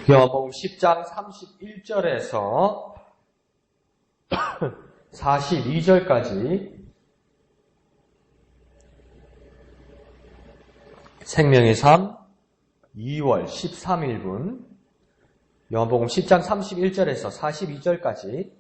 요한복음 10장 31절에서 42절까지 생명의 삶 2월 13일분 요한복음 10장 31절에서 42절까지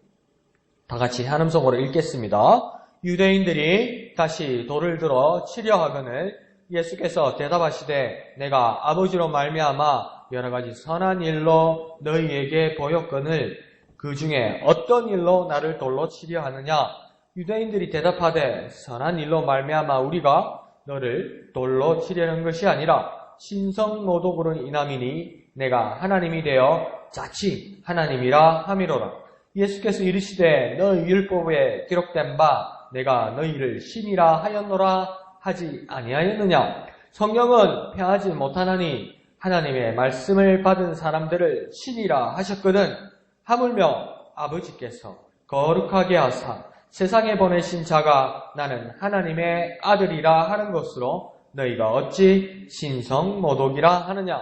다 같이 한음성으로 읽겠습니다. 유대인들이 다시 돌을 들어 치려 하거늘 예수께서 대답하시되 내가 아버지로 말미암아 여러 가지 선한 일로 너희에게 보였거늘 그 중에 어떤 일로 나를 돌로 치려 하느냐? 유대인들이 대답하되 선한 일로 말미암아 우리가 너를 돌로 치려는 것이 아니라 신성모독으로 인함이니 내가 하나님이 되어 자칫 하나님이라 함이로라. 예수께서 이르시되 너희 율법에 기록된 바 내가 너희를 신이라 하였노라 하지 아니하였느냐? 성경은 폐하지 못하나니 하나님의 말씀을 받은 사람들을 신이라 하셨거든. 하물며 아버지께서 거룩하게 하사 세상에 보내신 자가 나는 하나님의 아들이라 하는 것으로 너희가 어찌 신성모독이라 하느냐?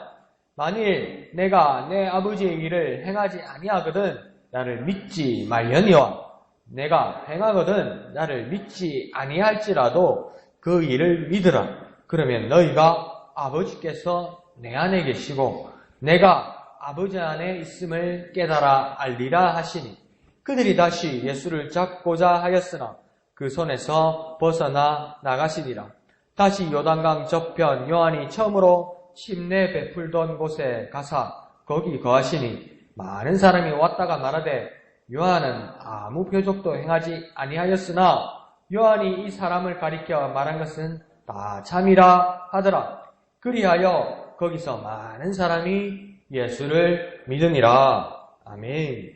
만일 내가 내 아버지의 일을 행하지 아니하거든 나를 믿지 말려니와 내가 행하거든 나를 믿지 아니할지라도 그 일을 믿으라. 그러면 너희가 아버지께서 내 안에 계시고 내가 아버지 안에 있음을 깨달아 알리라 하시니 그들이 다시 예수를 잡고자 하였으나 그 손에서 벗어나 나가시니라. 다시 요단강 저편 요한이 처음으로 침례 베풀던 곳에 가사 거기 거하시니 많은 사람이 왔다가 말하되 요한은 아무 표적도 행하지 아니하였으나 요한이 이 사람을 가리켜 말한 것은 다 참이라 하더라. 그리하여 거기서 많은 사람이 예수를 믿으니라. 아멘.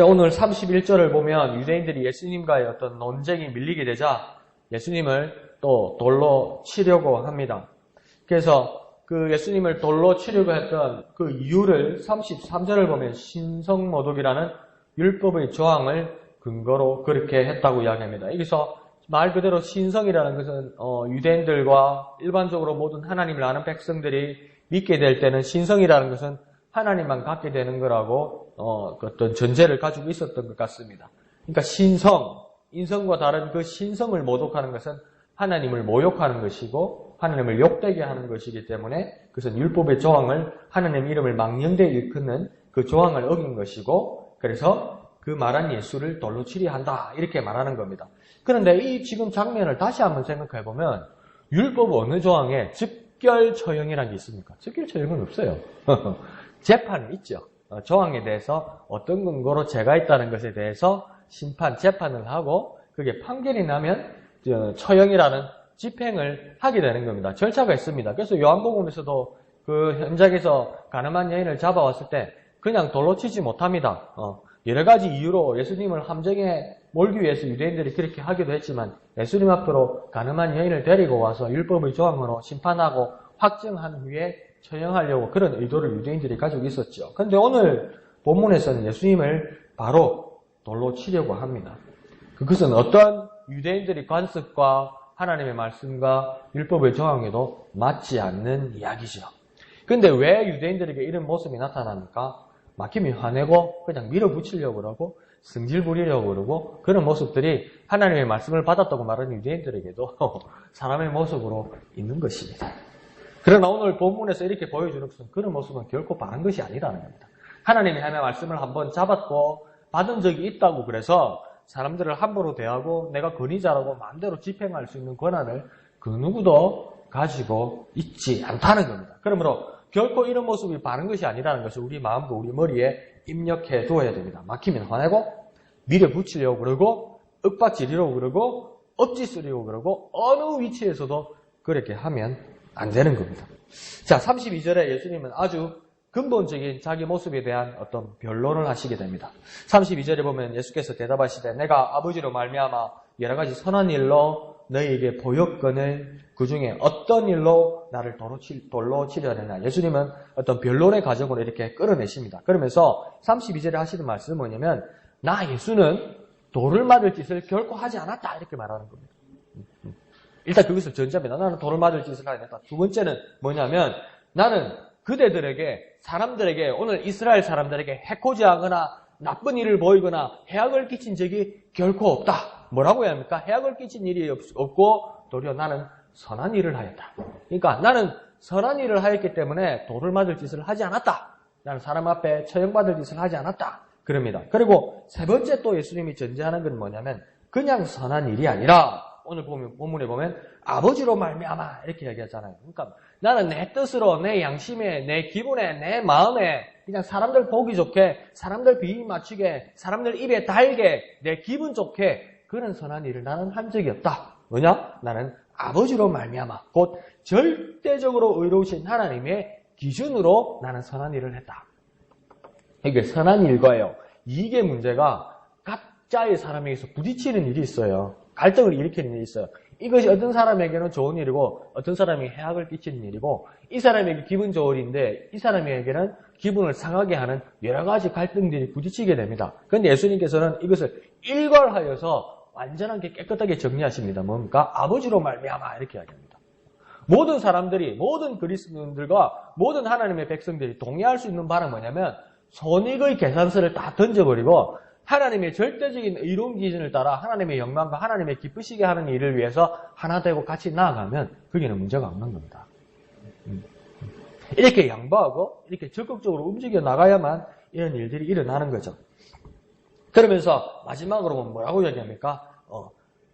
오늘 31절을 보면 유대인들이 예수님과의 어떤 논쟁이 밀리게 되자 예수님을 또 돌로 치려고 합니다. 그래서 그 예수님을 돌로 치려고 했던 그 이유를 33절을 보면 신성모독이라는 율법의 조항을 근거로 그렇게 했다고 이야기합니다. 여기서 말 그대로 신성이라는 것은 유대인들과 일반적으로 모든 하나님을 아는 백성들이 믿게 될 때는 신성이라는 것은 하나님만 갖게 되는 거라고 어떤 전제를 가지고 있었던 것 같습니다. 그러니까 신성, 인성과 다른 그 신성을 모독하는 것은 하나님을 모욕하는 것이고 하나님을 욕되게 하는 것이기 때문에 그것은 율법의 조항을 하나님 이름을 망령되이 일컫는 그 조항을 어긴 것이고 그래서 그 말한 예수를 돌로 치려 한다 이렇게 말하는 겁니다. 그런데 이 지금 장면을 다시 한번 생각해 보면 율법 어느 조항에 즉결처형이라는 게 있습니까? 즉결처형은 없어요. 재판은 있죠. 조항에 대해서 어떤 근거로 죄가 있다는 것에 대해서 재판을 하고 그게 판결이 나면 처형이라는 집행을 하게 되는 겁니다. 절차가 있습니다. 그래서 요한복음에서도 그 현장에서 가늠한 여인을 잡아왔을 때 그냥 돌로 치지 못합니다. 여러 가지 이유로 예수님을 함정에 몰기 위해서 유대인들이 그렇게 하기도 했지만 예수님 앞으로 가늠한 여인을 데리고 와서 율법의 조항으로 심판하고 확정한 후에 처형하려고 그런 의도를 유대인들이 가지고 있었죠. 그런데 오늘 본문에서는 예수님을 바로 돌로 치려고 합니다. 그것은 어떤 유대인들의 관습과 하나님의 말씀과 율법의 조항에도 맞지 않는 이야기죠. 그런데 왜 유대인들에게 이런 모습이 나타납니까? 막히면 화내고 그냥 밀어붙이려고 그러고 승질 부리려고 그러고 그런 모습들이 하나님의 말씀을 받았다고 말하는 유대인들에게도 사람의 모습으로 있는 것입니다. 그러나 오늘 본문에서 이렇게 보여주는 것은 그런 모습은 결코 바른 것이 아니라는 겁니다. 하나님의 말씀을 한번 잡았고 받은 적이 있다고 그래서 사람들을 함부로 대하고 내가 권위자라고 마음대로 집행할 수 있는 권한을 그 누구도 가지고 있지 않다는 겁니다. 그러므로 결코 이런 모습이 바른 것이 아니라는 것을 우리 마음과 우리 머리에 입력해 두어야 됩니다. 막히면 화내고 밀어붙이려고 그러고 윽박지르려고 그러고 억지 쓰려고 그러고 어느 위치에서도 그렇게 하면 안 되는 겁니다. 자, 32절에 예수님은 아주 근본적인 자기 모습에 대한 어떤 변론을 하시게 됩니다. 32절에 보면 예수께서 대답하시되 내가 아버지로 말미암아 여러 가지 선한 일로 너희에게 보였거늘 그 중에 어떤 일로 나를 돌로 치려 하느냐. 예수님은 어떤 변론의 과정으로 이렇게 끌어내십니다. 그러면서 32절에 하시는 말씀은 뭐냐면 나 예수는 돌을 맞을 짓을 결코 하지 않았다 이렇게 말하는 겁니다. 일단 그것을 전제합니다. 나는 돌을 맞을 짓을 하지 않았다. 두 번째는 뭐냐면 나는 그대들에게, 사람들에게, 오늘 이스라엘 사람들에게 해코지하거나 나쁜 일을 보이거나 해악을 끼친 적이 결코 없다. 뭐라고 해야 합니까? 해악을 끼친 일이 없고 도리어 나는 선한 일을 하였다. 그러니까 나는 선한 일을 하였기 때문에 돌을 맞을 짓을 하지 않았다. 나는 사람 앞에 처형받을 짓을 하지 않았다. 그럽니다. 그리고 세 번째 또 예수님이 전제하는 건 뭐냐면 그냥 선한 일이 아니라 오늘 본문에 보면 아버지로 말미암아 이렇게 얘기하잖아요. 그러니까 나는 내 뜻으로, 내 양심에, 내 기분에, 내 마음에 그냥 사람들 보기 좋게, 사람들 비위 맞추게, 사람들 입에 달게, 내 기분 좋게 그런 선한 일을 나는 한 적이 없다. 뭐냐? 나는 아버지로 말미암아 곧 절대적으로 의로우신 하나님의 기준으로 나는 선한 일을 했다. 이게 선한 일과요. 이게 문제가 각자의 사람에게서 부딪히는 일이 있어요. 갈등을 일으키는 일이 있어요. 이것이 어떤 사람에게는 좋은 일이고 어떤 사람에게 해악을 끼치는 일이고 이 사람에게 기분 좋은 일인데 이 사람에게는 기분을 상하게 하는 여러 가지 갈등들이 부딪히게 됩니다. 그런데 예수님께서는 이것을 일괄하여서 완전하게 깨끗하게 정리하십니다. 뭡니까? 아버지로 말미암아 이렇게 이야기합니다. 모든 사람들이, 모든 그리스도인들과 모든 하나님의 백성들이 동의할 수 있는 바는 뭐냐면 손익의 계산서를 다 던져버리고 하나님의 절대적인 의로운 기준을 따라 하나님의 영광과 하나님의 기쁘시게 하는 일을 위해서 하나 되고 같이 나아가면 거기는 문제가 없는 겁니다. 이렇게 양보하고 이렇게 적극적으로 움직여 나가야만 이런 일들이 일어나는 거죠. 그러면서 마지막으로 뭐라고 얘기합니까?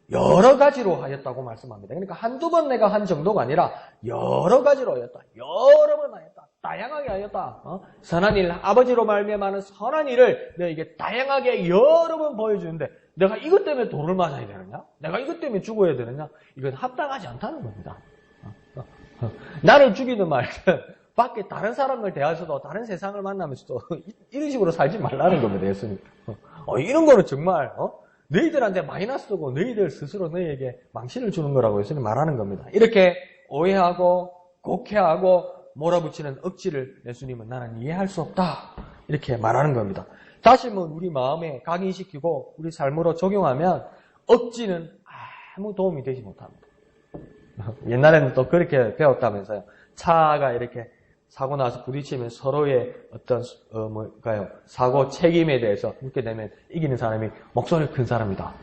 여러 가지로 하였다고 말씀합니다. 그러니까 한두 번 내가 한 정도가 아니라 여러 가지로 하였다. 여러 번 하였다. 다양하게 하였다. 선한 일, 아버지로 말미암아는 선한 일을 너에게 다양하게 여러 번 보여주는데 내가 이것 때문에 돌을 맞아야 되느냐? 내가 이것 때문에 죽어야 되느냐? 이건 합당하지 않다는 겁니다. 나를 죽이는 말은 밖에 다른 사람을 대하셔도 다른 세상을 만나면서도 이런 식으로 살지 말라는 겁니다. 예수님. 이런 거는 정말 너희들한테 마이너스고 너희들 스스로 너희에게 망신을 주는 거라고 예수님 말하는 겁니다. 이렇게 오해하고 곡해하고 몰아붙이는 억지를 예수님은 나는 이해할 수 없다. 이렇게 말하는 겁니다. 다시 우리 마음에 각인시키고 우리 삶으로 적용하면 억지는 아무 도움이 되지 못합니다. 옛날에는 또 그렇게 배웠다면서요. 차가 이렇게 사고 나서 부딪히면 서로의 어떤 사고 책임에 대해서 묻게 되면 이기는 사람이 목소리가 큰 사람이다.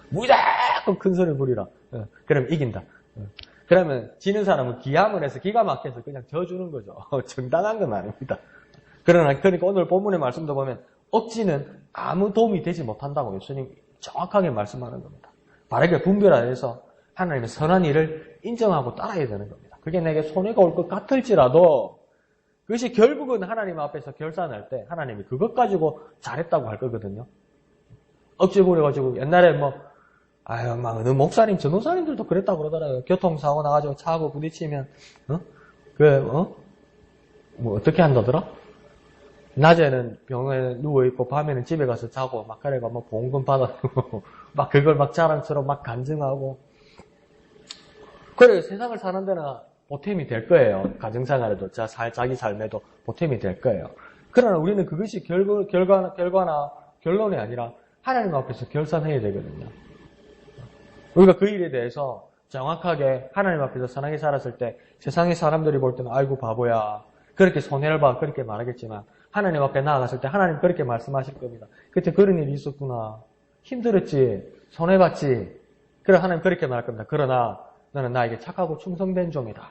무조건 큰 소리 부리라. 그럼 이긴다. 그러면 지는 사람은 기함을 해서 기가 막혀서 그냥 져주는 거죠. 정당한 건 아닙니다. 그러니까 오늘 본문의 말씀도 보면 억지는 아무 도움이 되지 못한다고 예수님 정확하게 말씀하는 겁니다. 바르게 분별하여서 하나님의 선한 일을 인정하고 따라야 되는 겁니다. 그게 내게 손해가 올 것 같을지라도 그것이 결국은 하나님 앞에서 결산할 때 하나님이 그것 가지고 잘했다고 할 거거든요. 억지 부려가지고 옛날에 어느 목사님, 전도사님들도 그랬다고 그러더라고요. 교통사고 나가지고 차하고 부딪히면, 어떻게 한다더라? 낮에는 병원에 누워있고 밤에는 집에 가서 자고 막 그래가 보험금 받아주고 막 그걸 자랑처럼 간증하고 그래 세상을 사는 데는 보탬이 될 거예요. 가정생활에도 자기 삶에도 보탬이 될 거예요. 그러나 우리는 그것이 결과나 결론이 아니라 하나님 앞에서 결산해야 되거든요. 우리가 그 일에 대해서 정확하게 하나님 앞에서 선하게 살았을 때 세상의 사람들이 볼 때는 아이고 바보야 그렇게 손해를 봐 그렇게 말하겠지만 하나님 앞에 나아갔을 때 하나님 그렇게 말씀하실 겁니다. 그때 그런 일이 있었구나. 힘들었지. 손해봤지. 그래 하나님 그렇게 말할 겁니다. 그러나 너는 나에게 착하고 충성된 종이다.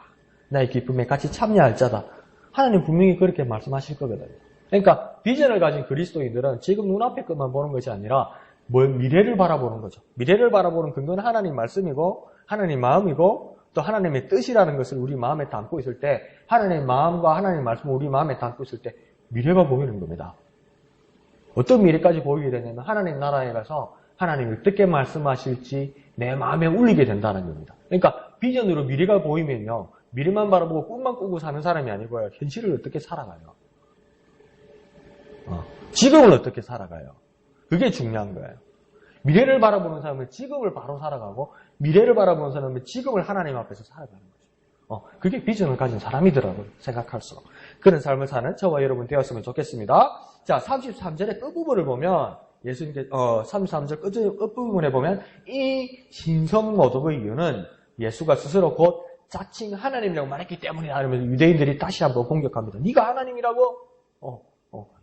나의 기쁨에 같이 참여할 자다. 하나님 분명히 그렇게 말씀하실 거거든요. 그러니까 비전을 가진 그리스도인들은 지금 눈앞의 것만 보는 것이 아니라 미래를 바라보는 거죠. 미래를 바라보는 근거는 하나님 말씀이고 하나님 마음이고 또 하나님의 뜻이라는 것을 우리 마음에 담고 있을 때 하나님의 마음과 하나님의 말씀을 우리 마음에 담고 있을 때 미래가 보이는 겁니다. 어떤 미래까지 보이게 되냐면 하나님 나라에 가서 하나님이 어떻게 말씀하실지 내 마음에 울리게 된다는 겁니다. 그러니까 비전으로 미래가 보이면요. 미래만 바라보고 꿈만 꾸고 사는 사람이 아니고요. 현실을 어떻게 살아가요? 지금을 어떻게 살아가요? 그게 중요한 거예요. 미래를 바라보는 사람은 지금을 바로 살아가고 미래를 바라보는 사람은 지금을 하나님 앞에서 살아가는 거죠. 그게 비전을 가진 사람이더라고요. 생각할수록. 그런 삶을 사는 저와 여러분 되었으면 좋겠습니다. 자, 33절의 끝부분을 보면 예수님께 33절 끝부분에 보면 이 신성모독의 이유는 예수가 스스로 곧 자칭 하나님이라고 말했기 때문이다. 그러면서 유대인들이 다시 한번 공격합니다. 네가 하나님이라고?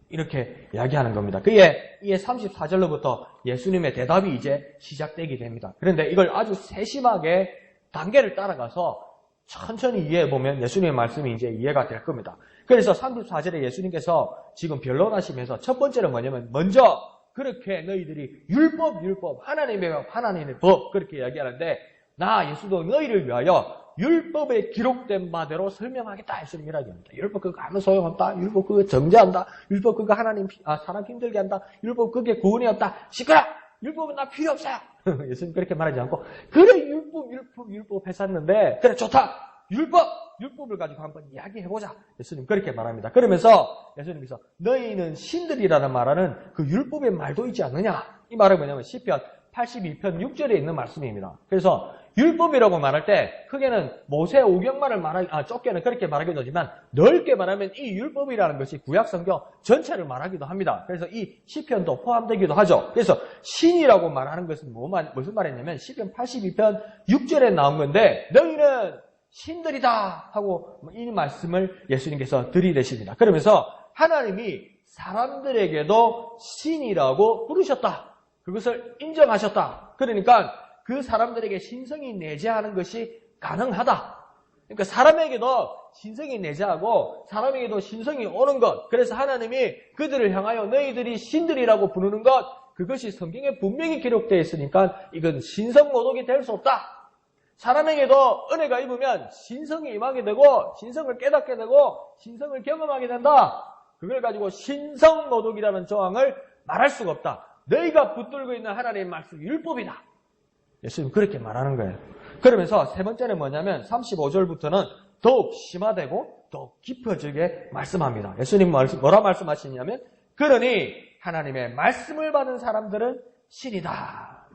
이렇게 이야기하는 겁니다. 이에 34절로부터 예수님의 대답이 이제 시작되게 됩니다. 그런데 이걸 아주 세심하게 단계를 따라가서 천천히 이해해보면 예수님의 말씀이 이제 이해가 될 겁니다. 그래서 34절에 예수님께서 지금 변론하시면서 첫 번째는 뭐냐면 먼저 그렇게 너희들이 율법, 하나님의 법 그렇게 이야기하는데 나 예수도 너희를 위하여 율법에 기록된 바대로 설명하겠다. 예수님 이야기합니다. 율법 그거 아무 소용없다. 율법 그거 정죄한다. 율법 그거 사람 힘들게 한다. 율법 그게 구원이 없다. 시끄러! 율법은 나 필요 없어요. 예수님 그렇게 말하지 않고 그래 율법 했었는데 그래 좋다. 율법을 가지고 한번 이야기해보자. 예수님 그렇게 말합니다. 그러면서 예수님께서 너희는 신들이라는 말하는 그 율법의 말도 있지 않느냐. 이 말은 뭐냐면 시편 82편 6절에 있는 말씀입니다. 그래서 율법이라고 말할 때 크게는 모세 오경만을 좁게는 그렇게 말하기도 하지만 넓게 말하면 이 율법이라는 것이 구약 성경 전체를 말하기도 합니다. 그래서 이 시편도 포함되기도 하죠. 그래서 신이라고 말하는 것은 무슨 말이냐면 시편 82편 6절에 나온 건데 너희는 신들이다 하고 이 말씀을 예수님께서 들이대십니다. 그러면서 하나님이 사람들에게도 신이라고 부르셨다. 그것을 인정하셨다. 그러니까 그 사람들에게 신성이 내재하는 것이 가능하다. 그러니까 사람에게도 신성이 내재하고 사람에게도 신성이 오는 것. 그래서 하나님이 그들을 향하여 너희들이 신들이라고 부르는 것. 그것이 성경에 분명히 기록되어 있으니까 이건 신성 모독이 될 수 없다. 사람에게도 은혜가 입으면 신성이 임하게 되고 신성을 깨닫게 되고 신성을 경험하게 된다. 그걸 가지고 신성 모독이라는 조항을 말할 수가 없다. 너희가 붙들고 있는 하나님의 말씀 율법이다. 예수님 그렇게 말하는 거예요. 그러면서 세 번째는 뭐냐면 35절부터는 더욱 심화되고 더욱 깊어지게 말씀합니다. 예수님 뭐라 말씀하시냐면 그러니 하나님의 말씀을 받은 사람들은 신이다.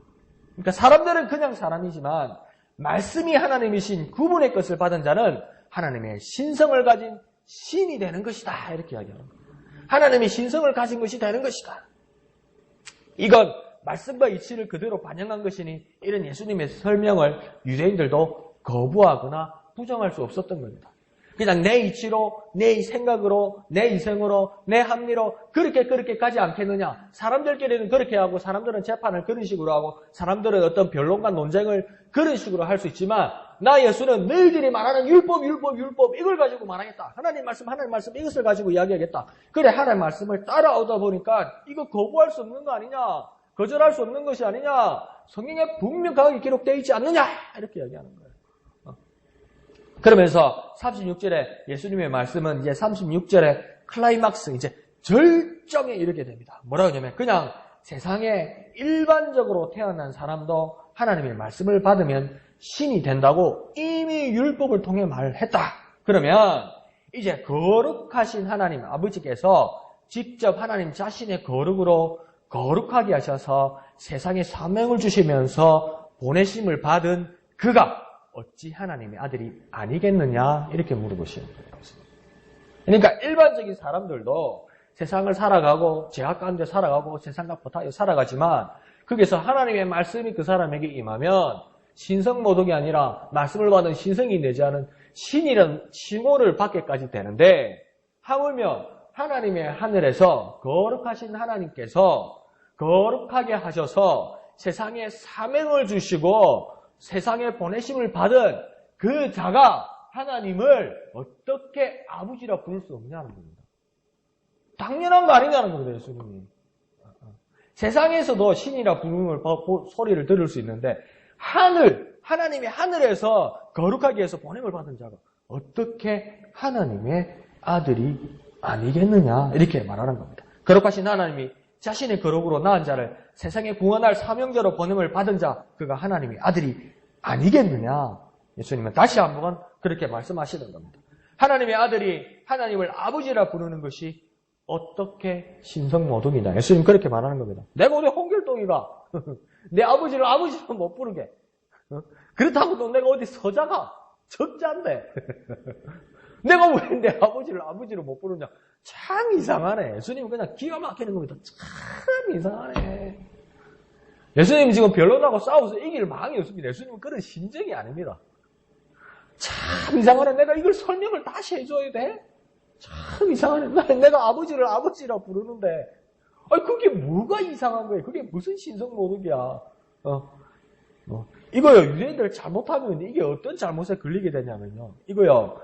그러니까 사람들은 그냥 사람이지만 말씀이 하나님이신 그분의 것을 받은 자는 하나님의 신성을 가진 신이 되는 것이다. 이렇게 이야기하는 거예요. 하나님이 신성을 가진 것이 되는 것이다. 이건 말씀과 이치를 그대로 반영한 것이니 이런 예수님의 설명을 유대인들도 거부하거나 부정할 수 없었던 겁니다. 그냥 내 이치로, 내 생각으로, 내 이성으로, 내 합리로 그렇게 가지 않겠느냐. 사람들끼리는 그렇게 하고 사람들은 재판을 그런 식으로 하고 사람들은 어떤 변론과 논쟁을 그런 식으로 할 수 있지만 나 예수는 너희들이 말하는 율법 이걸 가지고 말하겠다. 하나님 말씀 이것을 가지고 이야기하겠다. 그래 하나님 말씀을 따라오다 보니까 이거 거부할 수 없는 거 아니냐. 거절할 수 없는 것이 아니냐. 성경에 분명하게 기록되어 있지 않느냐. 이렇게 이야기하는 거예요. 그러면서 36절에 예수님의 말씀은 이제 36절에 클라이막스 이제 절정에 이르게 됩니다. 뭐라고 하냐면 그냥 세상에 일반적으로 태어난 사람도 하나님의 말씀을 받으면 신이 된다고 이미 율법을 통해 말했다. 그러면 이제 거룩하신 하나님 아버지께서 직접 하나님 자신의 거룩으로 거룩하게 하셔서 세상에 사명을 주시면서 보내심을 받은 그가 어찌 하나님의 아들이 아니겠느냐 이렇게 물어보시는 거예요. 그러니까 일반적인 사람들도 세상을 살아가고 죄악 가운데 살아가고 세상과 보타여 살아가지만 거기서 하나님의 말씀이 그 사람에게 임하면 신성모독이 아니라 말씀을 받은 신성이 내재하는 신이라는 칭호를 받게까지 되는데 하물며 하나님의 하늘에서 거룩하신 하나님께서 거룩하게 하셔서 세상에 사명을 주시고 세상에 보내심을 받은 그 자가 하나님을 어떻게 아버지라 부를 수 없냐는 겁니다. 당연한 거 아니냐는 겁니다. 예수님이. 세상에서도 신이라 부르는 소리를 들을 수 있는데 하나님의 하늘에서 거룩하게 해서 보냄을 받은 자가 어떻게 하나님의 아들이 아니겠느냐 이렇게 말하는 겁니다. 거룩하신 하나님이 자신의 거룩으로 낳은 자를 세상에 구원할 사명자로 보냄을 받은 자 그가 하나님의 아들이 아니겠느냐. 예수님은 다시 한번 그렇게 말씀하시는 겁니다. 하나님의 아들이 하나님을 아버지라 부르는 것이 어떻게 신성모독이냐. 예수님 그렇게 말하는 겁니다. 내가 어디 홍길동이가 내 아버지를 아버지로 못 부르게. 그렇다고 또 내가 어디 서자가 적자인데 내가 왜 내 아버지를 아버지로 못 부르냐. 참 이상하네. 예수님은 그냥 기가 막히는 겁니다. 참 이상하네. 예수님 지금 변론하고 싸워서 이길 망이 없습니다. 예수님은 그런 신적이 아닙니다. 참 이상하네. 내가 이걸 설명을 다시 해줘야 돼? 참 이상하네. 내가 아버지를 아버지라 부르는데, 아니, 그게 뭐가 이상한 거예요? 그게 무슨 신성모독이야? 이거요, 유대인들 잘못하면 이게 어떤 잘못에 걸리게 되냐면요. 이거요,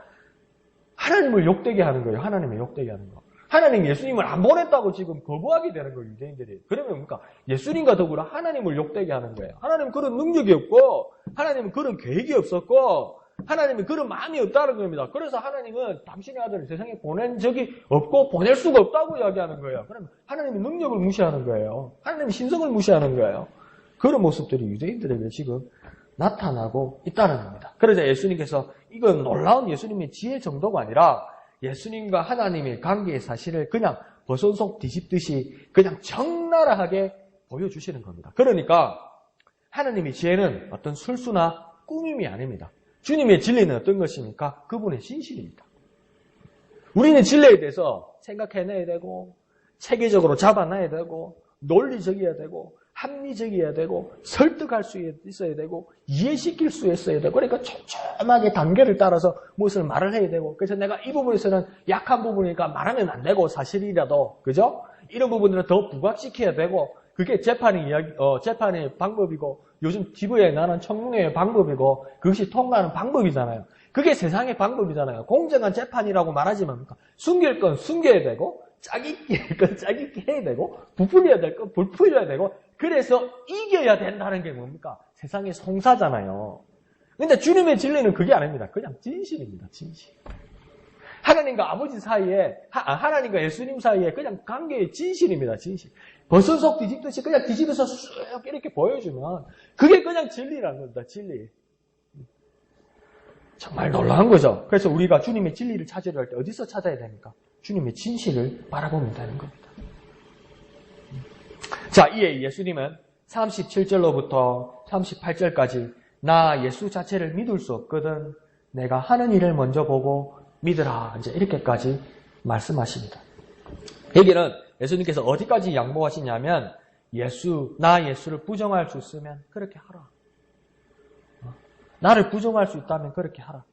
하나님을 욕되게 하는 거예요. 하나님을 욕되게 하는 거. 하나님 예수님을 안 보냈다고 지금 거부하게 되는 거예요, 유대인들이. 그러면 뭡니까? 예수님과 더불어 하나님을 욕되게 하는 거예요. 하나님은 그런 능력이 없고, 하나님은 그런 계획이 없었고, 하나님은 그런 마음이 없다는 겁니다. 그래서 하나님은 당신의 아들을 세상에 보낸 적이 없고, 보낼 수가 없다고 이야기하는 거예요. 그러면 하나님의 능력을 무시하는 거예요. 하나님의 신성을 무시하는 거예요. 그런 모습들이 유대인들에게 지금 나타나고 있다는 겁니다. 그러자 예수님께서 이건 놀라운 예수님의 지혜 정도가 아니라 예수님과 하나님의 관계의 사실을 그냥 버선속 뒤집듯이 그냥 적나라하게 보여주시는 겁니다. 그러니까 하나님의 지혜는 어떤 술수나 꾸밈이 아닙니다. 주님의 진리는 어떤 것입니까? 그분의 진실입니다. 우리는 진리에 대해서 생각해내야 되고 체계적으로 잡아놔야 되고 논리적이어야 되고 합리적이어야 되고 설득할 수 있어야 되고 이해시킬 수 있어야 되고 그러니까 촘촘하게 단계를 따라서 무엇을 말을 해야 되고 그래서 내가 이 부분에서는 약한 부분이니까 말하면 안 되고 사실이라도 그죠? 이런 부분들은 더 부각시켜야 되고 그게 재판의 방법이고 요즘 TV에 나는 청문회의 방법이고 그것이 통과하는 방법이잖아요. 그게 세상의 방법이잖아요. 공정한 재판이라고 말하지만 숨길 건 숨겨야 되고 짜깁기 할 건 짜깁기 해야 되고 부풀려야 될 건 부풀려야 되고 그래서 이겨야 된다는 게 뭡니까? 세상의 송사잖아요. 근데 주님의 진리는 그게 아닙니다. 그냥 진실입니다. 진실. 하나님과 아버지 사이에 하나님과 예수님 사이에 그냥 관계의 진실입니다. 진실. 버선속 뒤집듯이 그냥 뒤집어서 쑥 이렇게 보여주면 그게 그냥 진리라는 겁니다. 진리. 정말 놀라운 거죠. 그래서 우리가 주님의 진리를 찾으려 할 때 어디서 찾아야 됩니까? 주님의 진실을 바라보면 되는 겁니다. 자, 이에 예수님은 37절로부터 38절까지 나 예수 자체를 믿을 수 없거든 내가 하는 일을 먼저 보고 믿으라. 이제 이렇게까지 말씀하십니다. 여기는 예수님께서 어디까지 양보하시냐면 나 예수를 부정할 수 있으면 그렇게 하라. 나를 부정할 수 있다면 그렇게 하라.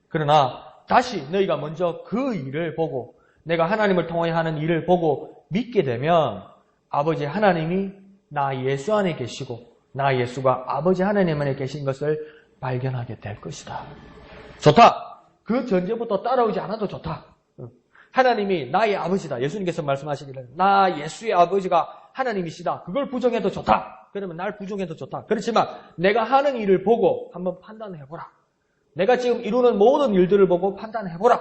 그러나 다시 너희가 먼저 그 일을 보고 내가 하나님을 통하여 하는 일을 보고 믿게 되면 아버지 하나님이 나 예수 안에 계시고 나 예수가 아버지 하나님 안에 계신 것을 발견하게 될 것이다. 좋다. 그 전제부터 따라오지 않아도 좋다. 하나님이 나의 아버지다. 예수님께서 말씀하시기를 나 예수의 아버지가 하나님이시다. 그걸 부정해도 좋다. 그러면 날 부정해도 좋다. 그렇지만 내가 하는 일을 보고 한번 판단해보라. 내가 지금 이루는 모든 일들을 보고 판단해보라.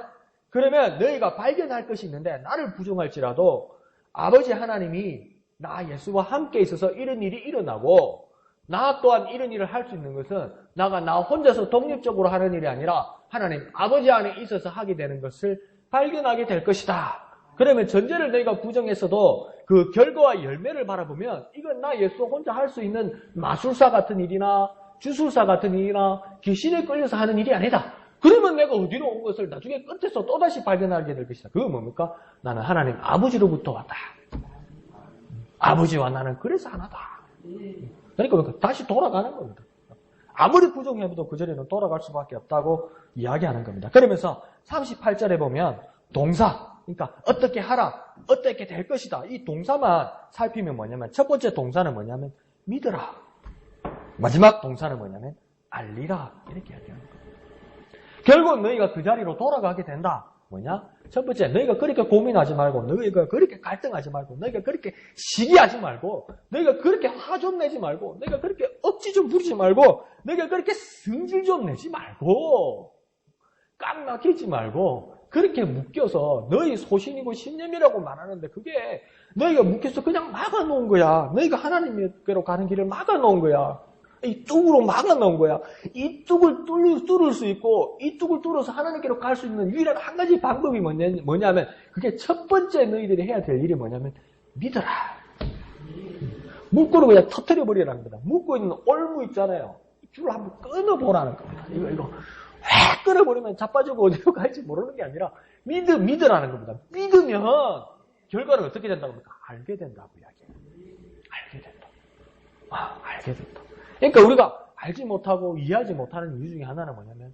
그러면 너희가 발견할 것이 있는데 나를 부정할지라도 아버지 하나님이 나 예수와 함께 있어서 이런 일이 일어나고 나 또한 이런 일을 할 수 있는 것은 나 혼자서 독립적으로 하는 일이 아니라 하나님 아버지 안에 있어서 하게 되는 것을 발견하게 될 것이다. 그러면 전제를 너희가 부정했어도 그 결과와 열매를 바라보면 이건 나 예수 혼자 할 수 있는 마술사 같은 일이나 주술사 같은 일이나 귀신에 끌려서 하는 일이 아니다. 그러면 내가 어디로 온 것을 나중에 끝에서 또다시 발견하게 될 것이다. 그건 뭡니까? 나는 하나님 아버지로부터 왔다. 아버지와 나는 그래서 하나다. 그러니까 다시 돌아가는 겁니다. 아무리 부정해도 그 전에는 돌아갈 수밖에 없다고 이야기하는 겁니다. 그러면서 38절에 보면 동사, 그러니까 어떻게 하라, 어떻게 될 것이다. 이 동사만 살피면 뭐냐면 첫 번째 동사는 뭐냐면 믿으라. 마지막 동사는 뭐냐면 알리라. 이렇게 이야기하는 겁니다. 결국 너희가 그 자리로 돌아가게 된다. 뭐냐? 첫 번째, 너희가 그렇게 고민하지 말고, 너희가 그렇게 갈등하지 말고, 너희가 그렇게 시기하지 말고, 너희가 그렇게 화 좀 내지 말고, 너희가 그렇게 억지 좀 부리지 말고, 너희가 그렇게 승질 좀 내지 말고, 깡 막히지 말고, 그렇게 묶여서 너희 소신이고 신념이라고 말하는데 그게 너희가 묶여서 그냥 막아놓은 거야. 너희가 하나님께로 가는 길을 막아놓은 거야. 이 뚝으로 막아놓은 거야. 이 뚝을 뚫을 수 있고 이 뚝을 뚫어서 하나님께로 갈 수 있는 유일한 한 가지 방법이 뭐냐면 그게 첫 번째 너희들이 해야 될 일이 뭐냐면 믿어라. 묶고는 그냥 터뜨려버리라는 거다. 묶고 있는 올무 있잖아요. 줄을 한번 끊어보라는 겁니다. 이거 확 끊어버리면 자빠지고 어디로 갈지 모르는 게 아니라 믿으라는 겁니다. 믿으면 결과는 어떻게 된다고 합니까? 알게 된다고 이야기해요. 알게 된다. 알게 된다. 그러니까 우리가 알지 못하고 이해하지 못하는 이유 중에 하나는 뭐냐면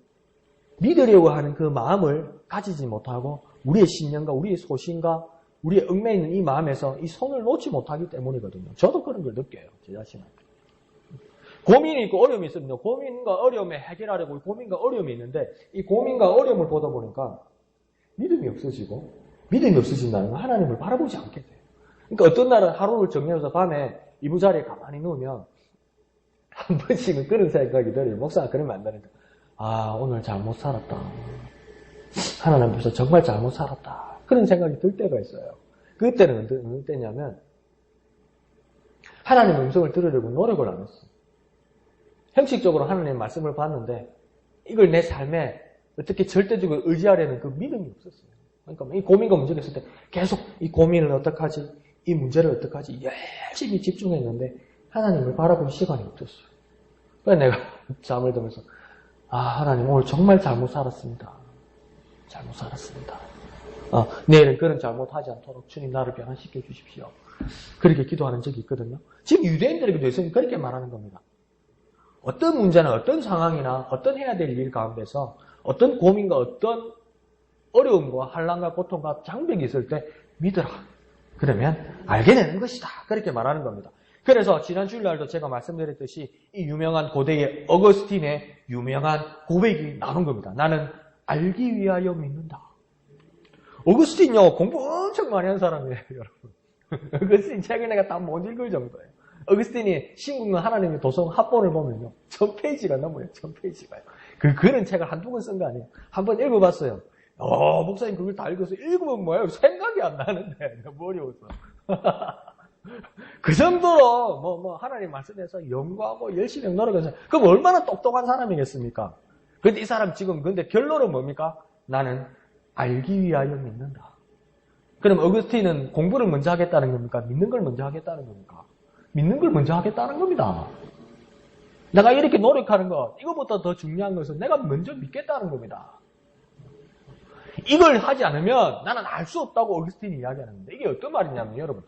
믿으려고 하는 그 마음을 가지지 못하고 우리의 신념과 우리의 소신과 우리의 얽매 있는 이 마음에서 이 손을 놓지 못하기 때문이거든요. 저도 그런 걸 느껴요. 제 자신한테. 고민이 있고 어려움이 있습니다. 고민과 어려움에 해결하려고 고민과 어려움이 있는데 이 고민과 어려움을 보다 보니까 믿음이 없어지고 믿음이 없어진다는 건 하나님을 바라보지 않게 돼요. 그러니까 어떤 날은 하루를 정리해서 밤에 이부자리에 가만히 누우면 한 번씩은 그런 생각이 들어요. 목사가 그러면 안 되는데 오늘 잘못 살았다. 하나님 앞에서 정말 잘못 살았다. 그런 생각이 들 때가 있어요. 그때는 어느 때냐면 하나님의 음성을 들으려고 노력을 안 했어요. 형식적으로 하나님의 말씀을 봤는데 이걸 내 삶에 어떻게 절대적으로 의지하려는 그 믿음이 없었어요. 그러니까 이 고민과 문제가 있을 때 계속 이 고민을 어떡하지? 이 문제를 어떡하지? 열심히 집중했는데 하나님을 바라볼 시간이 없었어요. 그래서 내가 잠을 들면서 하나님 오늘 정말 잘못 살았습니다. 잘못 살았습니다. 내일은 그런 잘못하지 않도록 주님 나를 변화시켜 주십시오. 그렇게 기도하는 적이 있거든요. 지금 유대인들에게도 예수님이 그렇게 말하는 겁니다. 어떤 문제나 어떤 상황이나 어떤 해야 될 일 가운데서 어떤 고민과 어떤 어려움과 환난과 고통과 장벽이 있을 때 믿으라. 그러면 알게 되는 것이다. 그렇게 말하는 겁니다. 그래서 지난 주일날도 제가 말씀드렸듯이 이 유명한 고대의 어거스틴의 유명한 고백이 나온 겁니다. 나는 알기 위하여 믿는다. 어거스틴요 공부 엄청 많이 한 사람이에요, 여러분. 어거스틴 책을 내가 다 못 읽을 정도예요. 어거스틴이 신국문 하나님의 도성 합본을 보면요 1000페이지가 넘어요. 1000페이지가요. 그런 책을 한두 권 쓴 거 아니에요. 한번 읽어봤어요. 목사님 그걸 다 읽어서 읽으면 뭐예요? 생각이 안 나는데 너무 어려워서. 그 정도로 하나님 말씀에서 연구하고 열심히 노력해서 그럼 얼마나 똑똑한 사람이겠습니까? 근데 이 사람 지금 근데 결론은 뭡니까? 나는 알기 위하여 믿는다. 그럼 어거스틴은 공부를 먼저 하겠다는 겁니까? 믿는 걸 먼저 하겠다는 겁니까? 믿는 걸 먼저 하겠다는 겁니다. 내가 이렇게 노력하는 것, 이것보다 더 중요한 것은 내가 먼저 믿겠다는 겁니다. 이걸 하지 않으면 나는 알 수 없다고 어거스틴이 이야기하는데 이게 어떤 말이냐면 여러분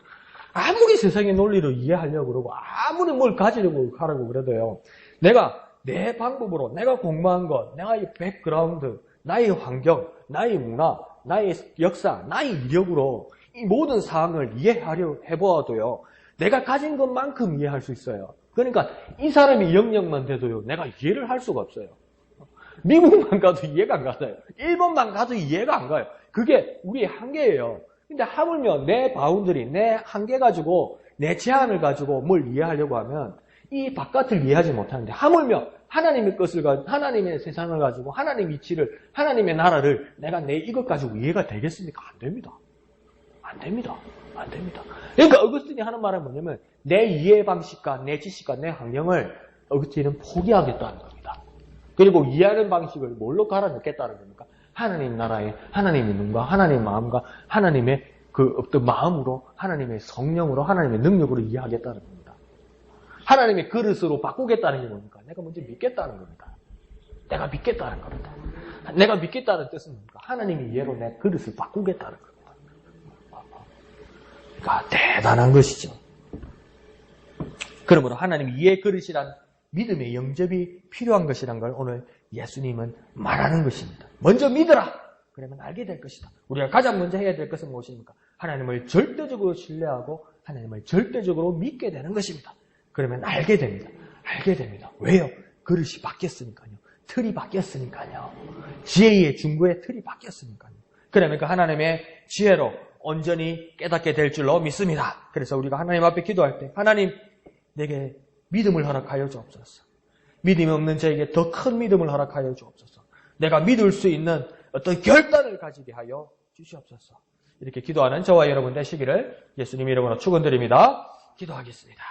아무리 세상의 논리를 이해하려고 그러고 아무리 뭘 가지려고 하려고 그래도요 내가 내 방법으로 내가 공부한 것, 나의 백그라운드, 나의 환경, 나의 문화, 나의 역사, 나의 이력으로 이 모든 사항을 이해하려 해보아도요 내가 가진 것만큼 이해할 수 있어요. 그러니까 이 사람의 영역만 돼도요 내가 이해를 할 수가 없어요. 미국만 가도 이해가 안 가요. 일본만 가도 이해가 안 가요. 그게 우리의 한계예요. 근데 하물며 내 바운더리, 내 한계 가지고 내 제한을 가지고 뭘 이해하려고 하면 이 바깥을 이해하지 못하는데 하물며 하나님의 것을 가지고 하나님의 세상을 가지고 하나님의 이치를 하나님의 나라를 내가 내 이것 가지고 이해가 되겠습니까? 안 됩니다. 안 됩니다. 안 됩니다. 그러니까 어거스틴이 하는 말은 뭐냐면 내 이해 방식과 내 지식과 내 환경을 어거스틴은 포기하겠다는 겁니다. 그리고 이해하는 방식을 뭘로 갈아넣겠다는 겁니까? 하나님 나라에 하나님의 눈과 하나님의 마음과 하나님의 그 어떤 마음으로 하나님의 성령으로 하나님의 능력으로 이해하겠다는 겁니다. 하나님의 그릇으로 바꾸겠다는 게 뭡니까? 내가 먼저 믿겠다는 겁니다. 내가 믿겠다는 겁니다. 내가 믿겠다는 뜻은 뭡니까? 하나님의 이해로 내 그릇을 바꾸겠다는 겁니다. 그러니까 대단한 것이죠. 그러므로 하나님의 이해 그릇이란 믿음의 영접이 필요한 것이란 걸 오늘 예수님은 말하는 것입니다. 먼저 믿어라. 그러면 알게 될 것이다. 우리가 가장 먼저 해야 될 것은 무엇입니까? 하나님을 절대적으로 신뢰하고 하나님을 절대적으로 믿게 되는 것입니다. 그러면 알게 됩니다. 알게 됩니다. 왜요? 그릇이 바뀌었으니까요. 틀이 바뀌었으니까요. 지혜의 중고의 틀이 바뀌었으니까요. 그러면 그 하나님의 지혜로 온전히 깨닫게 될 줄로 믿습니다. 그래서 우리가 하나님 앞에 기도할 때 하나님 내게 믿음을 허락하여 주옵소서. 믿음이 없는 저에게 더 큰 믿음을 허락하여 주옵소서. 내가 믿을 수 있는 어떤 결단을 가지게 하여 주시옵소서. 이렇게 기도하는 저와 여러분 되시기를 예수님 이름으로 축원드립니다. 기도하겠습니다.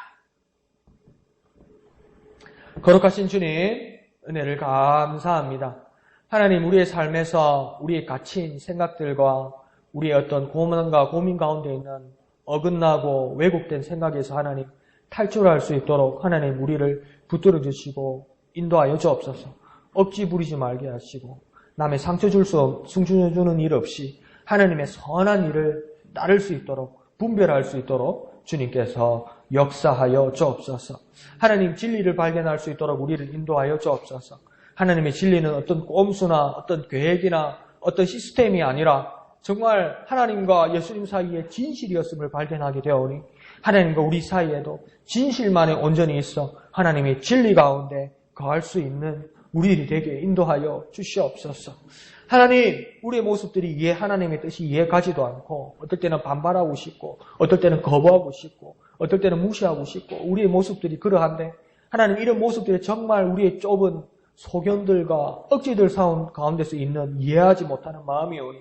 거룩하신 주님, 은혜를 감사합니다. 하나님, 우리의 삶에서 우리의 갇힌 생각들과 우리의 어떤 고민과 고민 가운데 있는 어긋나고 왜곡된 생각에서 하나님 탈출할 수 있도록 하나님 우리를 붙들어 주시고 인도하여 주옵소서. 억지 부리지 말게 하시고 남의 상처 주는 일 없이 하나님의 선한 일을 따를 수 있도록 분별할 수 있도록 주님께서 역사하여 주옵소서. 하나님 진리를 발견할 수 있도록 우리를 인도하여 주옵소서. 하나님의 진리는 어떤 꼼수나 어떤 계획이나 어떤 시스템이 아니라 정말 하나님과 예수님 사이에 진실이었음을 발견하게 되어오니 하나님과 우리 사이에도 진실만이 온전히 있어 하나님의 진리 가운데 거할 수 있는 우리들이 되게 인도하여 주시옵소서. 하나님, 우리의 모습들이 하나님의 뜻이 이해가지도 않고 어떨 때는 반발하고 싶고 어떨 때는 거부하고 싶고 어떨 때는 무시하고 싶고 우리의 모습들이 그러한데 하나님 이런 모습들이 정말 우리의 좁은 소견들과 억지들 사온 가운데서 있는 이해하지 못하는 마음이 오니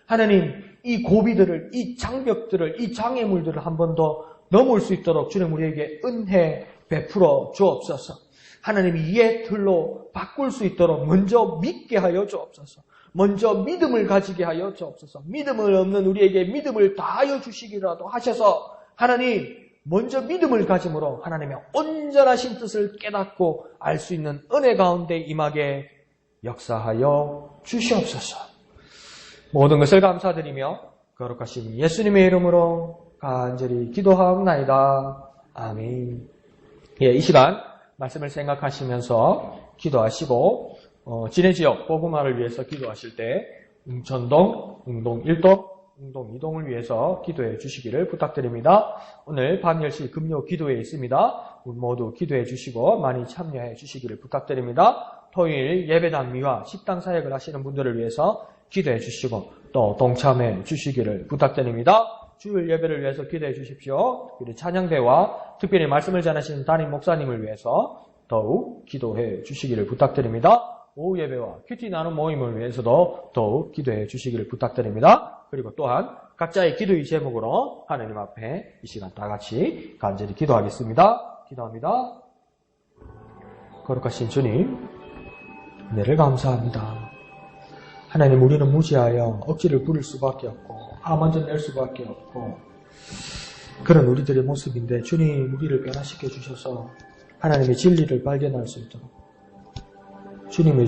하나님 이 고비들을 이 장벽들을 이 장애물들을 한 번 더 넘을 수 있도록 주님 우리에게 은혜 베풀어 주옵소서. 하나님이 이해 틀로 바꿀 수 있도록 먼저 믿게 하여 주옵소서. 먼저 믿음을 가지게 하여 주옵소서. 믿음을 없는 우리에게 믿음을 다하여 주시기라도 하셔서 하나님 먼저 믿음을 가짐으로 하나님의 온전하신 뜻을 깨닫고 알 수 있는 은혜 가운데 임하게 역사하여 주시옵소서. 모든 것을 감사드리며 거룩하신 예수님의 이름으로 간절히 기도하옵나이다. 아멘. 예, 이 시간 말씀을 생각하시면서 기도하시고 진해 지역 복음화를 위해서 기도하실 때 웅천동, 웅동 1동, 웅동 2동을 위해서 기도해 주시기를 부탁드립니다. 오늘 밤 10시 금요 기도회에 있습니다. 모두 기도해 주시고 많이 참여해 주시기를 부탁드립니다. 토요일 예배당 미화 식당 사역을 하시는 분들을 위해서 기도해 주시고 또 동참해 주시기를 부탁드립니다. 주일 예배를 위해서 기도해 주십시오. 특별히 찬양대와 특별히 말씀을 전하시는 담임 목사님을 위해서 더욱 기도해 주시기를 부탁드립니다. 오후 예배와 큐티 나눔 모임을 위해서도 더욱 기도해 주시기를 부탁드립니다. 그리고 또한 각자의 기도의 제목으로 하나님 앞에 이 시간 다 같이 간절히 기도하겠습니다. 기도합니다. 거룩하신 주님, 은혜를 감사합니다. 하나님, 우리는 무지하여 억지를 부릴 수밖에 없고 화만전 낼 수밖에 없고 그런 우리들의 모습인데 주님, 우리를 변화시켜 주셔서 하나님의 진리를 발견할 수 있도록 주님을